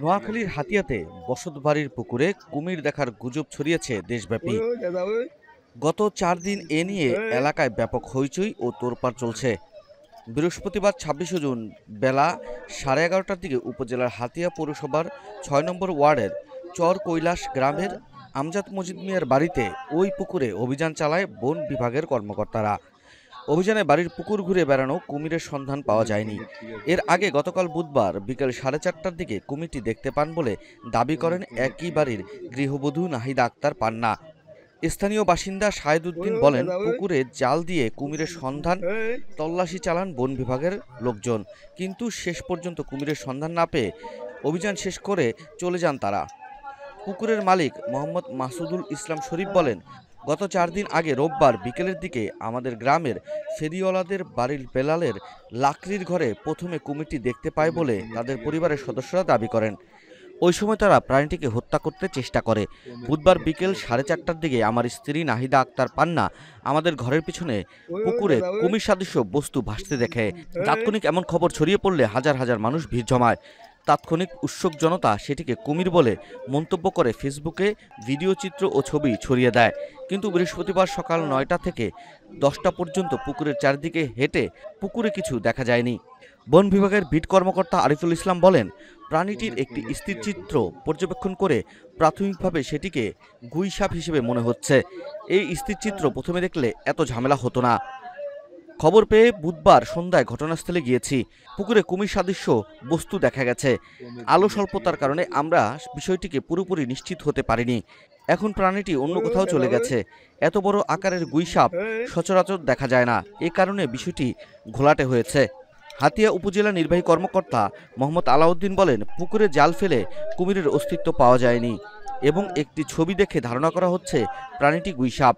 নোয়াখালীর হাতিয়াতে বসতবাড়ির পুকুরে কুমির দেখার গুজব ছড়িয়েছে দেশব্যাপী। গত ৪ দিন এ নিয়ে এলাকায় ব্যাপক হইচই ও তোড়পাড় চলছে। বৃহস্পতিবার ২৬শে জুন বেলা 11:30টার দিকে উপজেলার হাতিয়া পৌরসভার ৬ নম্বর ওয়ার্ডের চর কৈলাস গ্রামের আমজাদ মজিদ মিয়ার বাড়িতে ওই পুকুরে অভিযান চালায় বন বিভাগের কর্মকর্তারা। অভিযানে বাড়ির পুকুর ঘুরে বেড়ানো কুমিরের সন্ধান পাওয়া যায়নি। এর আগে গতকাল বুধবার বিকেল 4:30টার দিকে কুমিরটি দেখতে পান বলে দাবি করেন একই বাড়ির গৃহবধূ নাহিদা আক্তার পান্না। স্থানীয় বাসিন্দা শাহেদ উদ্দিন বলেন, পুকুরে জাল দিয়ে কুমিরের সন্ধান তল্লাশি চালান বন বিভাগের লোকজন, কিন্তু শেষ পর্যন্ত কুমিরের সন্ধান না পেয়ে অভিযান শেষ করে চলে যান তারা। পুকুরের মালিক মোহাম্মদ মাসুদুল ইসলাম শরীফ বলেন, গত 4 দিন আগে রোববার বিকেলের দিকে আমাদের গ্রামের ফেরিওয়ালাদের বাড়ির বেলালের লাকড়ির ঘরে প্রথমে কুমিরটি দেখতে পায় বলে তাদের পরিবারের সদস্যরা দাবি করেন। ওই সময় তারা প্রাণীটিকে হত্যা করতে চেষ্টা করে। বুধবার বিকেল 4:30টার দিকে আমার স্ত্রী নাহিদা আক্তার পান্না আমাদের ঘরের পিছনে পুকুরে কুমির সদৃশ্য বস্তু ভাসতে দেখে। তাৎক্ষণিক এমন খবর ছড়িয়ে পড়লে হাজার হাজার মানুষ ভিড় জমায়। তাৎক্ষণিক উৎসুক জনতা সেটিকে কুমির বলে মন্তব্য করে ফেসবুকে ভিডিও চিত্র ও ছবি ছড়িয়ে দেয়। কিন্তু বৃহস্পতিবার সকাল 9টা থেকে 10টা পর্যন্ত পুকুরের চারদিকে হেঁটে পুকুরে কিছু দেখা যায়নি। বন বিভাগের বিট কর্মকর্তা আরিফুল ইসলাম বলেন, প্রাণীটির একটি স্থিরচিত্র পর্যবেক্ষণ করে প্রাথমিকভাবে সেটিকে গুইসাপ হিসেবে মনে হচ্ছে। এই স্থিরচিত্র প্রথমে দেখলে এত ঝামেলা হতো না। খবর পেয়ে বুধবার সন্ধ্যায় ঘটনাস্থলে গিয়েছি। পুকুরে কুমির সদৃশ্য বস্তু দেখা গেছে। আলো স্বল্পতার কারণে আমরা বিষয়টিকে পুরোপুরি নিশ্চিত হতে পারিনি। এখন প্রাণীটি অন্য কোথাও চলে গেছে। এত বড় আকারের গুইসাপ সচরাচর দেখা যায় না, এ কারণে বিষয়টি ঘোলাটে হয়েছে। হাতিয়া উপজেলা নির্বাহী কর্মকর্তা মোহাম্মদ আলাউদ্দিন বলেন, পুকুরে জাল ফেলে কুমিরের অস্তিত্ব পাওয়া যায়নি এবং একটি ছবি দেখে ধারণা করা হচ্ছে প্রাণীটি গুইসাপ।